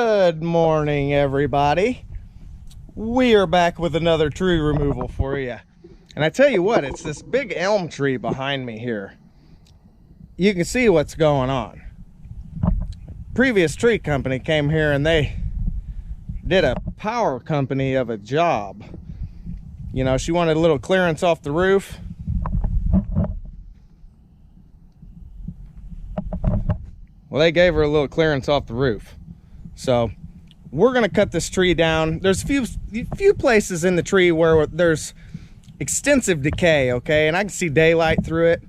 Good morning, everybody. We are back with another tree removal for you. And I tell you what, it's this big elm tree behind me here. You can see what's going on. Previous tree company came here and they did a power company of a job. You know, she wanted a little clearance off the roof. Well, they gave her a little clearance off the roof. So we're gonna cut this tree down. There's a few places in the tree where there's extensive decay, okay? And I can see daylight through it.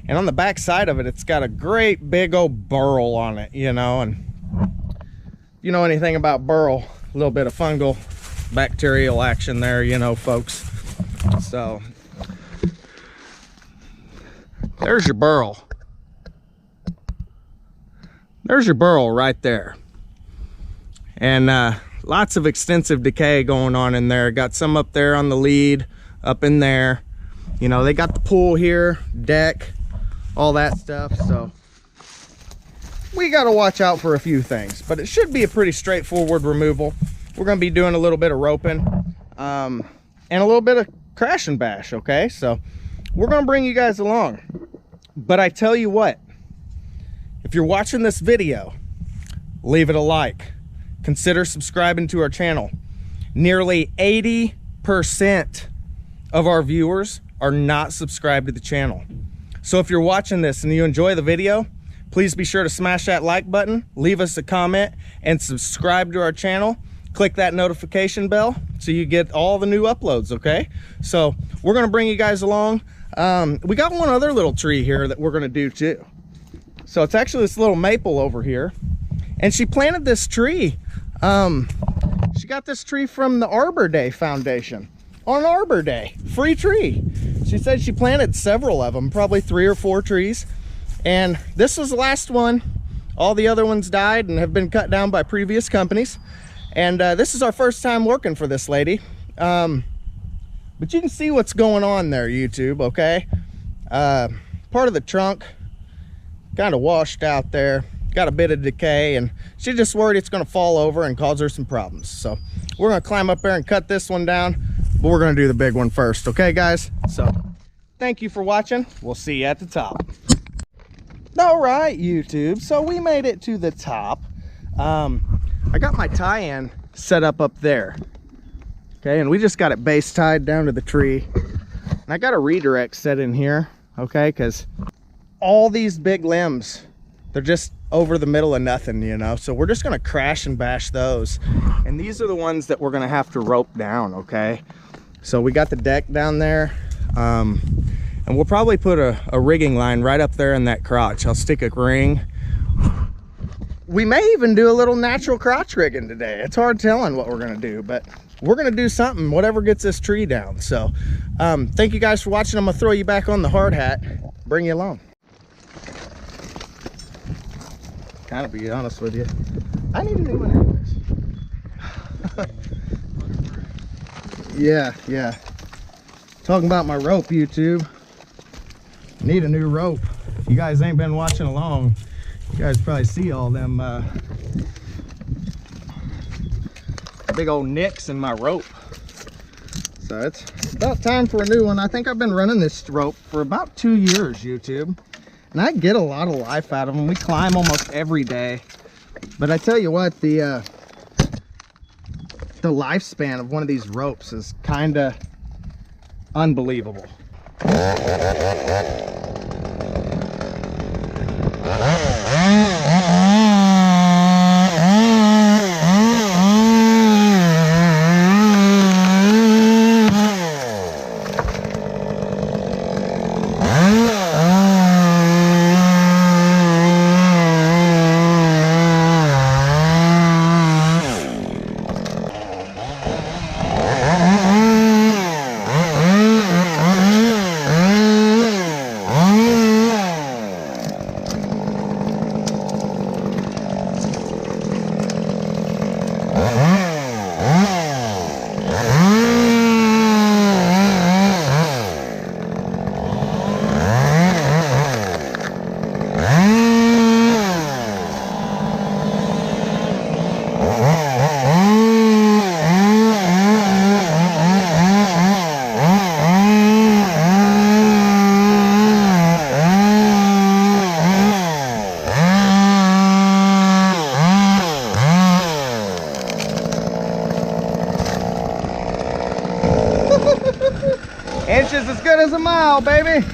And on the back side of it, it's got a great big old burl on it, you know? And if you know anything about burl, a little bit of fungal bacterial action there, you know, folks. So there's your burl. There's your burl right there. And lots of extensive decay going on in there. Got some up there on the lead, up in there. You know, they got the pool here, deck, all that stuff. So we got to watch out for a few things, but it should be a pretty straightforward removal. We're going to be doing a little bit of roping and a little bit of crash and bash, okay? So we're going to bring you guys along. But I tell you what, if you're watching this video, leave it a like. Consider subscribing to our channel. Nearly 80% of our viewers are not subscribed to the channel. So if you're watching this and you enjoy the video, please be sure to smash that like button, leave us a comment, and subscribe to our channel. Click that notification bell so you get all the new uploads, okay? So we're gonna bring you guys along. We got one other little tree here that we're gonna do too. So it's actually this little maple over here. And she planted this tree. She got this tree from the Arbor Day Foundation on Arbor Day, free tree. She said she planted several of them, probably 3 or 4 trees. And this was the last one. All the other ones died and have been cut down by previous companies. And this is our first time working for this lady. But you can see what's going on there, YouTube, okay? Part of the trunk kind of washed out there, got a bit of decay, and she's just worried it's going to fall over and cause her some problems. So we're going to climb up there and cut this one down, but we're going to do the big one first, okay guys? So thank you for watching. We'll see you at the top. All right, YouTube, so we made it to the top. I got my tie-in set up there, okay? And we just got it base tied down to the tree. And I got a redirect set in here, okay? Because all these big limbs, they're just over the middle of nothing, you know? So we're just gonna crash and bash those. And these are the ones that we're gonna have to rope down, okay? So we got the deck down there. And we'll probably put a rigging line right up there in that crotch. I'll stick a ring. We may even do a little natural crotch rigging today. It's hard telling what we're gonna do, but we're gonna do something, whatever gets this tree down. So thank you guys for watching. I'm gonna throw you back on the hard hat, bring you along. Kind of be honest with you, I need a new one anyways. yeah, talking about my rope, YouTube. Need a new rope. If you guys ain't been watching along, you guys probably see all them big old nicks in my rope. So it's about time for a new one. I think I've been running this rope for about 2 years, YouTube. And I get a lot of life out of them. We climb almost every day. But I tell you what, the lifespan of one of these ropes is kind of unbelievable. mile, baby.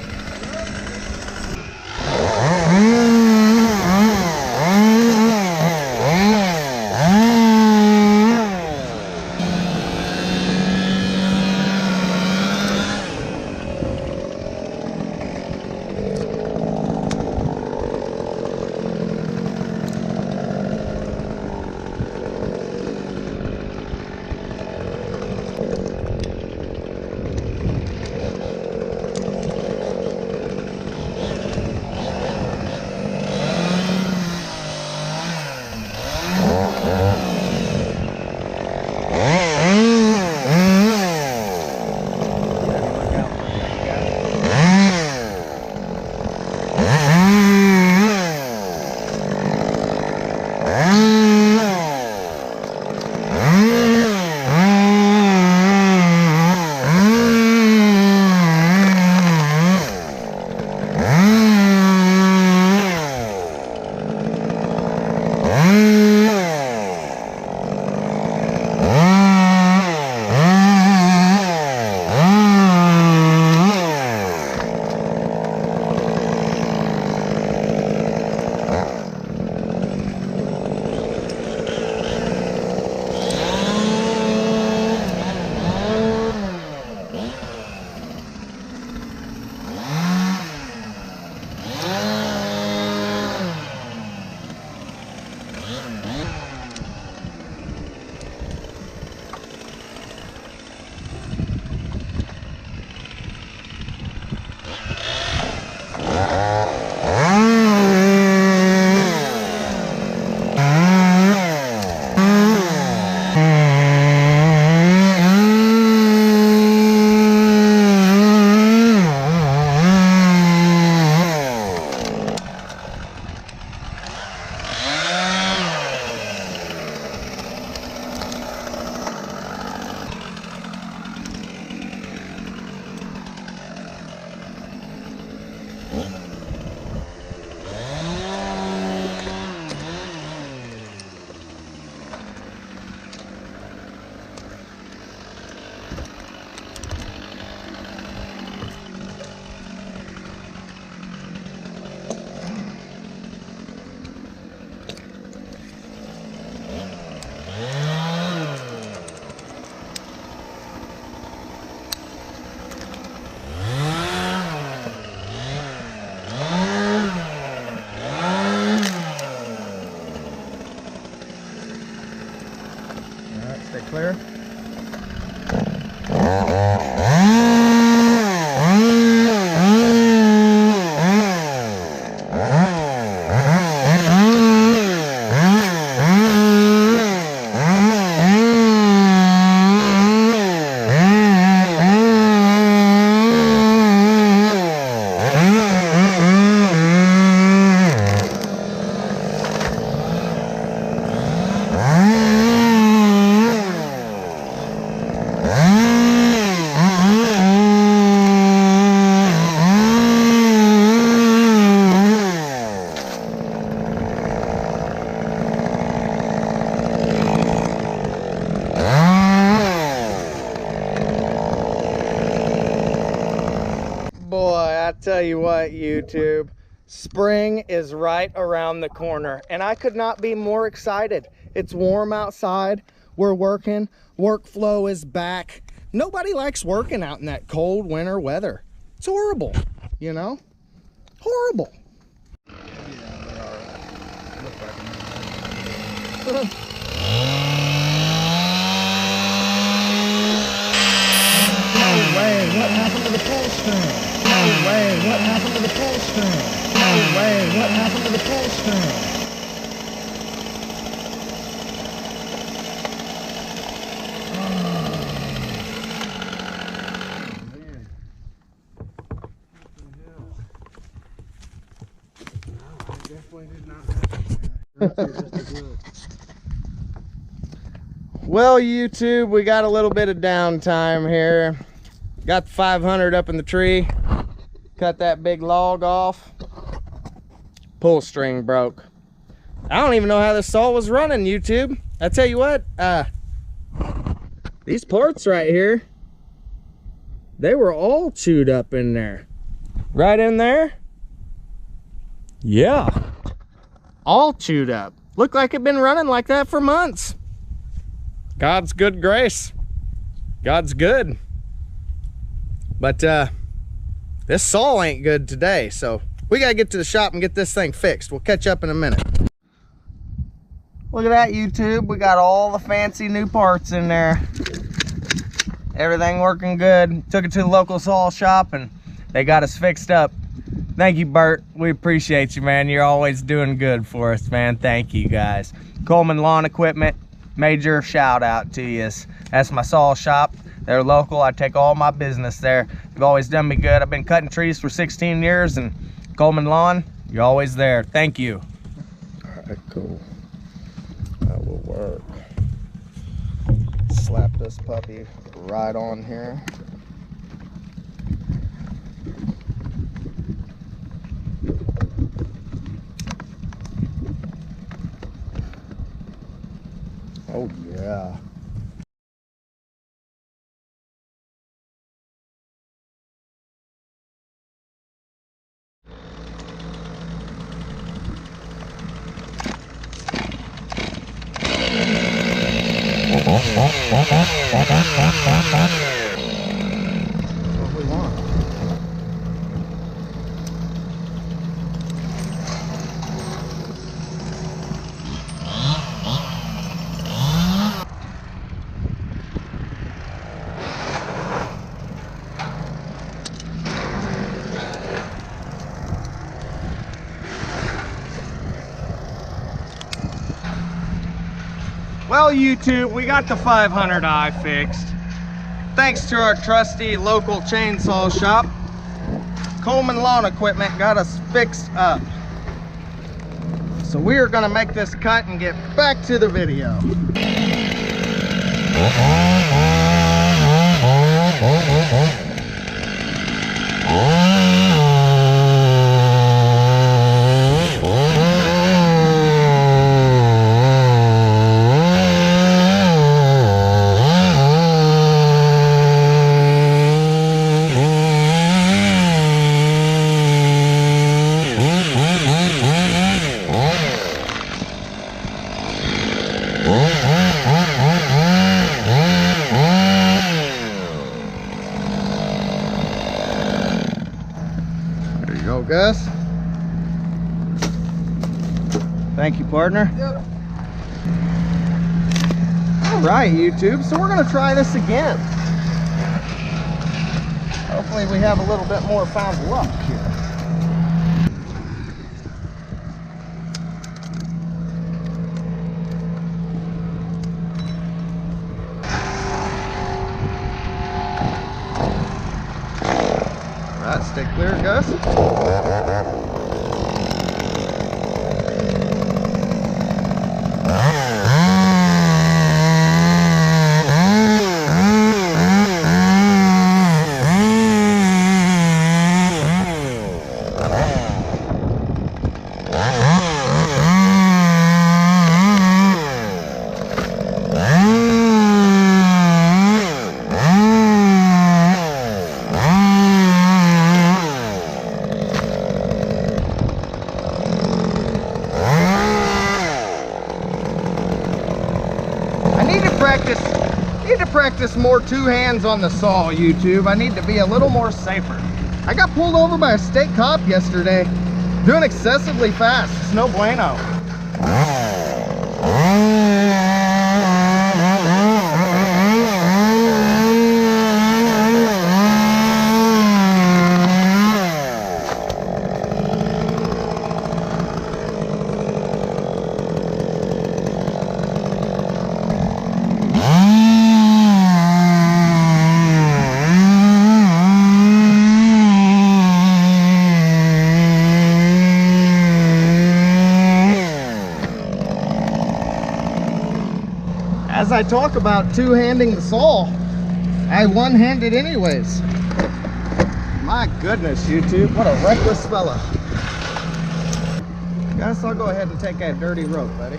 Stay clear. Boy, I tell you what, YouTube, spring is right around the corner and I could not be more excited. It's warm outside, we're working, workflow is back. Nobody likes working out in that cold winter weather. It's horrible, you know? Horrible. No way, what happened to the pull string? No way, what happened to the pull string? No way, what happened to the pull string? Well, YouTube, we got a little bit of downtime here. Got the 500 up in the tree. Cut that big log off. Pull string broke. I don't even know how this saw was running, YouTube. I tell you what, these parts right here, They were all chewed up in there. Right in there? Yeah. All chewed up. Looked like it'd been running like that for months. God's good grace. God's good. But this saw ain't good today, so we gotta get to the shop and get this thing fixed. We'll catch up in a minute. Look at that, YouTube. We got all the fancy new parts in there. Everything working good. Took it to the local saw shop and they got us fixed up. Thank you, Bert. We appreciate you, man. You're always doing good for us, man. Thank you, guys. Coleman Lawn Equipment, major shout out to you. That's my saw shop. They're local. I take all my business there. They've always done me good. I've been cutting trees for 16 years, and Coleman Lawn, you're always there. Thank you. All right, cool. That will work. Slap this puppy right on here. Oh yeah. What we want. Well, YouTube, we got the 500i fixed. Thanks to our trusty local chainsaw shop. Coleman Lawn Equipment got us fixed up. So we are gonna make this cut and get back to the video. There you go, Gus. Thank you, partner. Yep. All right, YouTube, so we're gonna try this again. Hopefully we have a little bit more found luck here. All right, stay clear, Gus. Need to practice more two hands on the saw, YouTube. I need to be a little more safer. I got pulled over by a state cop yesterday doing excessively fast. It's no bueno. As I talk about two-handing the saw, I one-handed anyways. My goodness, YouTube, what a reckless fella. Gus, I'll go ahead and take that dirty rope, buddy.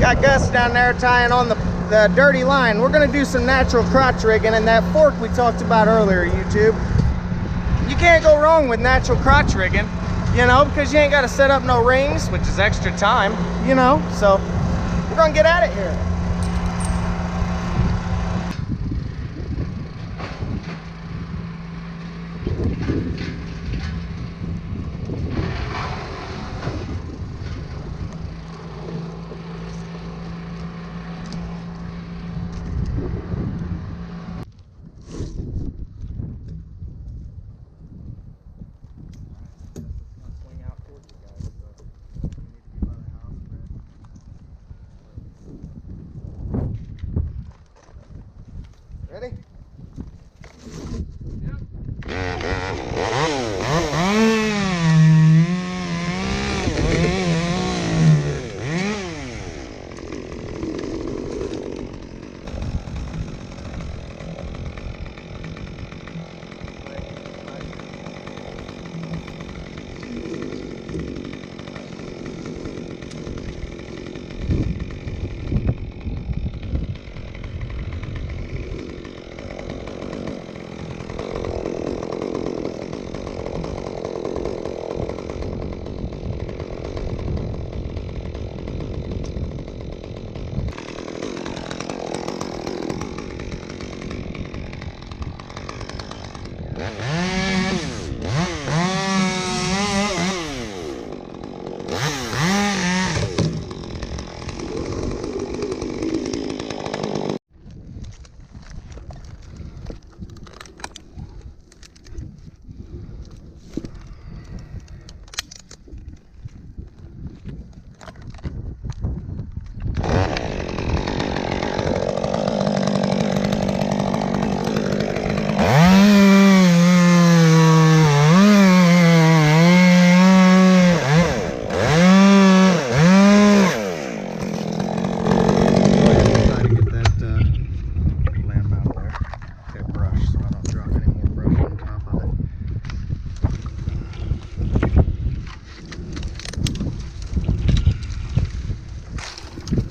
Got Gus down there tying on the the dirty line. We're gonna do some natural crotch rigging, and that fork we talked about earlier, YouTube. You can't go wrong with natural crotch rigging, you know, because you ain't got to set up no rings, which is extra time, you know. So we're gonna get at it here. Ready?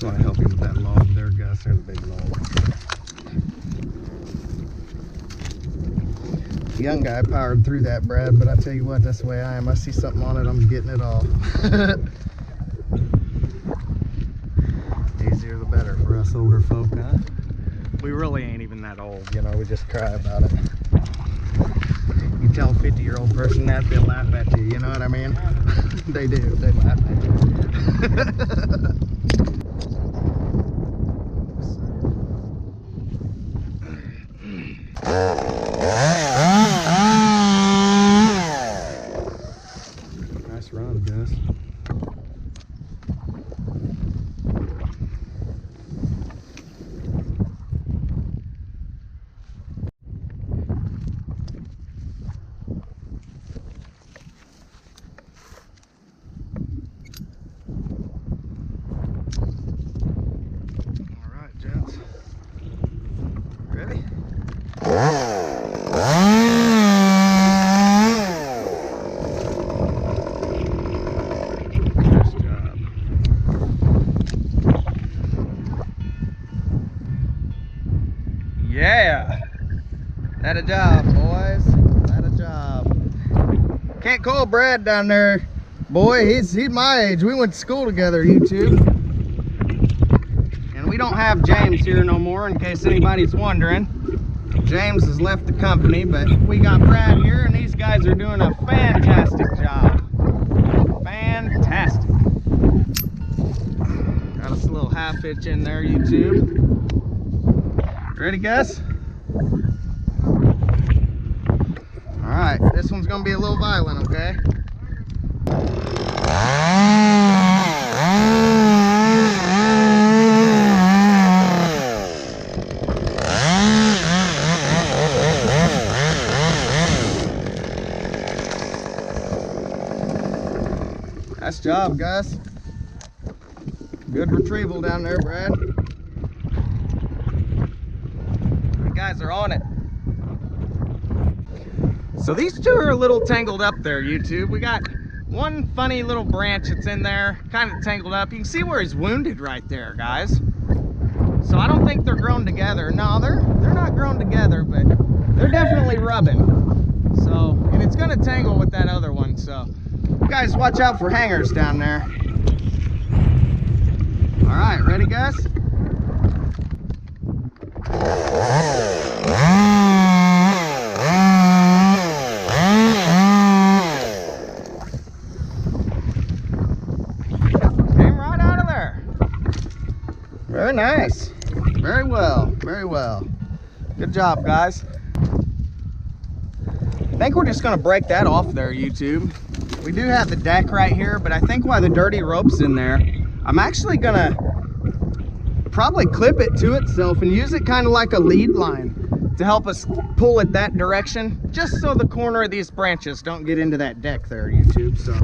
Want to help you with that log there, Gus. There's a big log. The young guy powered through that, Brad, but I tell you what, that's the way I am. I see something on it, I'm getting it all. Easier the better for us older folk, huh? We really ain't even that old, you know, we just cry about it. You tell a 50-year-old person that, they'll laugh at you, you know what I mean? They do, they laugh at you. Nice run, Gus. All right, gents. Ready? Yeah, that a job, boys. That a job. Can't call Brad down there, boy. He's my age. We went to school together, YouTube. And we don't have James here no more, in case anybody's wondering. James has left the company, but we got Brad here, and these guys are doing a fantastic job. Fantastic. Got us a little half hitch in there, YouTube. Ready, Gus? All right, this one's gonna be a little violent, okay? Nice job, Gus. Good retrieval down there, Brad. You guys are on it. So these two are a little tangled up there, YouTube. We got one funny little branch that's in there, kind of tangled up. You can see where he's wounded right there, guys. So I don't think they're grown together. No, they're not grown together, but they're definitely rubbing. So, and it's gonna tangle with that other one. So you guys watch out for hangers down there. All right, ready guys? Came right out of there. Very nice. Very well, very well. Good job, guys. I think we're just gonna break that off there, YouTube. We do have the deck right here, but I think while the dirty rope's in there, I'm actually gonna probably clip it to itself and use it kind of like a lead line to help us pull it that direction, just so the corner of these branches don't get into that deck there, YouTube. So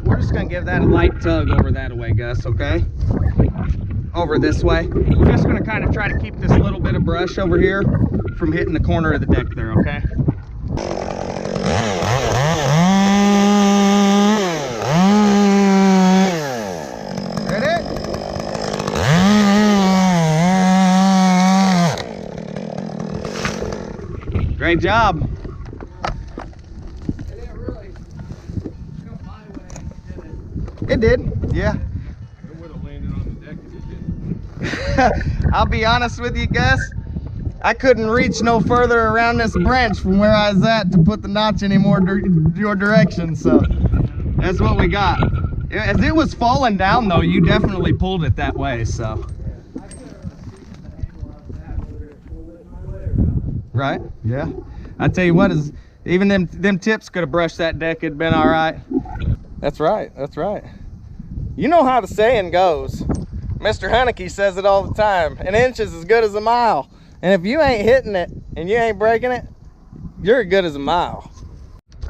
we're just gonna give that a light tug over that way, Gus, okay? Over this way. We're just gonna kind of try to keep this little bit of brush over here from hitting the corner of the deck there, okay? Ready? Great job. It did, yeah. It would have landed on the deck if it didn't. I'll be honest with you, Gus. I couldn't reach no further around this branch from where I was at to put the notch any more your direction, so that's what we got. As it was falling down, though, you definitely pulled it that way, so. Right? Yeah. I tell you what, is even them tips could have brushed that deck. It'd been all right. That's right. That's right. You know how the saying goes. Mr. Haneke says it all the time. An inch is as good as a mile. And if you ain't hitting it and you ain't breaking it, you're as good as a mile.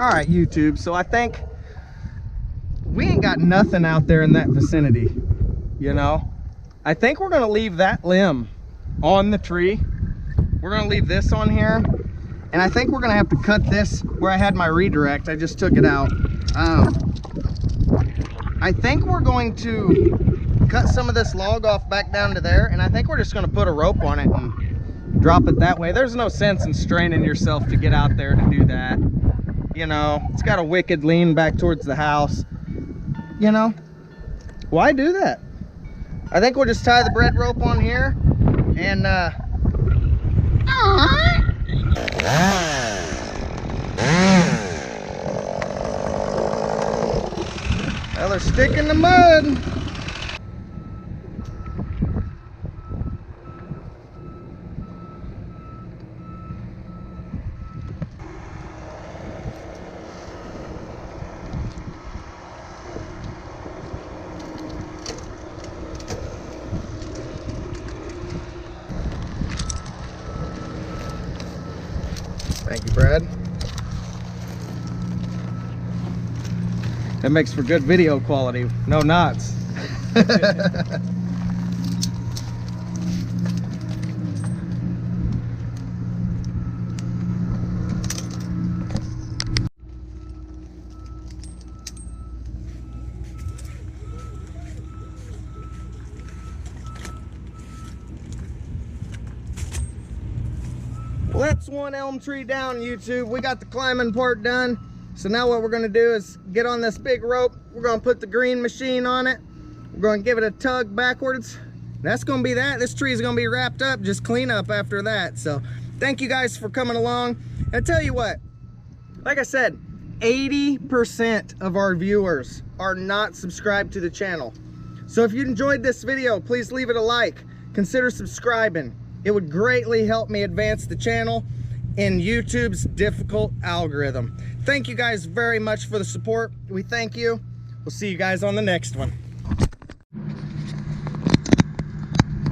All right, YouTube. So I think we ain't got nothing out there in that vicinity. You know, I think we're gonna leave that limb on the tree. We're gonna leave this on here. And I think we're gonna have to cut this where I had my redirect. I just took it out. I think we're going to cut some of this log off back down to there, and I think we're just going to put a rope on it and drop it that way. There's no sense in straining yourself to get out there to do that. You know, it's got a wicked lean back towards the house. You know, why do that? I think we'll just tie the bread rope on here and well, they're sticking in the mud. Thank you, Brad. That makes for good video quality. No knots. Well, that's one elm tree down, YouTube. We got the climbing part done. So now what we're gonna do is get on this big rope. We're gonna put the green machine on it. We're gonna give it a tug backwards. That's gonna be that. This tree is gonna be wrapped up, just clean up after that. So thank you guys for coming along. And I tell you what, like I said, 80% of our viewers are not subscribed to the channel. So if you enjoyed this video, please leave it a like. Consider subscribing. It would greatly help me advance the channel in YouTube's difficult algorithm. Thank you guys very much for the support. We thank you. We'll see you guys on the next one.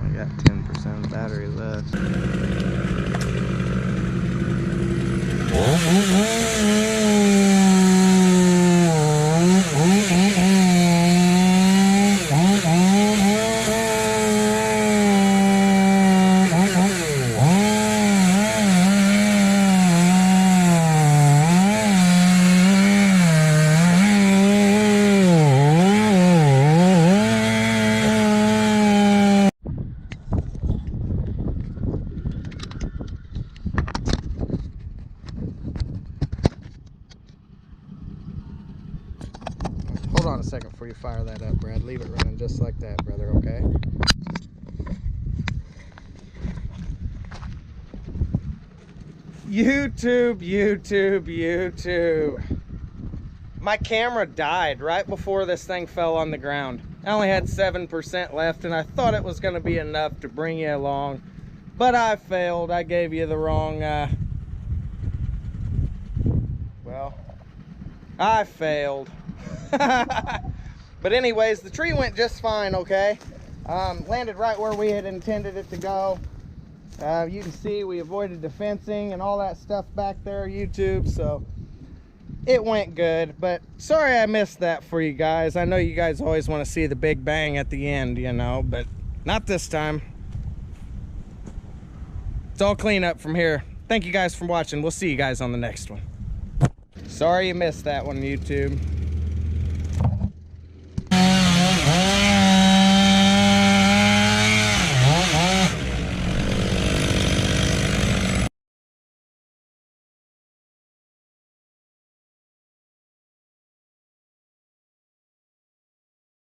I got 10% battery left. before you fire that up, Brad. Leave it running just like that, brother, okay? YouTube, YouTube, YouTube. My camera died right before this thing fell on the ground. I only had 7% left, and I thought it was going to be enough to bring you along. But I failed. I gave you the wrong, well, I failed. But anyways, the tree went just fine, okay? Landed right where we had intended it to go. You can see we avoided the fencing and all that stuff back there, YouTube, so it went good. But sorry I missed that for you guys. I know you guys always want to see the big bang at the end, you know, but not this time. It's all clean up from here. Thank you guys for watching. We'll see you guys on the next one. Sorry you missed that one, YouTube.